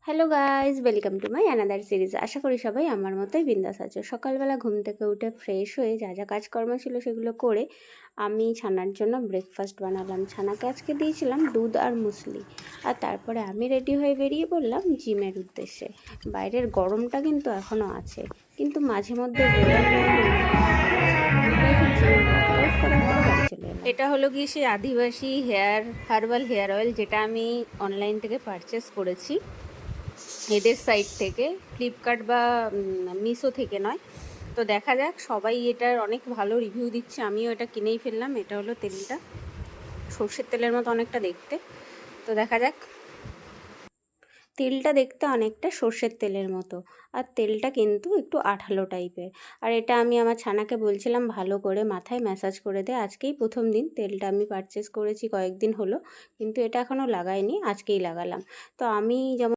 Hello guys, welcome to my another series. আশা করি সবাই আমার মতোই বিন্দাস আছে। সকালবেলা ঘুম থেকে উঠে ফ্রেশ হয়ে যা যা কাজকর্ম ছিল সেগুলো করে আমি ছানার জন্য ব্রেকফাস্ট বানালাম। ছানাকে আজকে দিয়েছিলাম দুধ আর মুসলি, আর তারপরে আমি রেডি হয়ে বেরিয়ে পড়লাম জিমের উদ্দেশ্যে। বাইরের গরমটা কিন্তু এখনও আছে, কিন্তু মাঝে মধ্যে এটা হলো গিয়ে সেই আদিবাসী হার্বাল হেয়ার অয়েল, যেটা আমি অনলাইন থেকে পারচেস করেছি এদের সাইট থেকে, ফ্লিপকার্ট বা মিশো থেকে নয়। তো দেখা যাক, সবাই এটার অনেক ভালো রিভিউ দিচ্ছে, আমিও এটা কিনেই ফেললাম। এটা হলো তেলটা, সর্ষের তেলের মতো অনেকটা দেখতে। তো দেখা যাক, তেলটা দেখতে অনেকটা সর্ষের তেলের মতো, আর তেলটা কিন্তু একটু আঠালো টাইপের। আর এটা আমি আমার ছানাকে বলছিলাম ভালো করে মাথায় ম্যাসাজ করে দে। আজকেই প্রথম দিন, তেলটা আমি পারচেস করেছি কয়েকদিন হলো, কিন্তু এটা এখনও লাগাইনি, আজকেই লাগালাম। তো আমি যেমন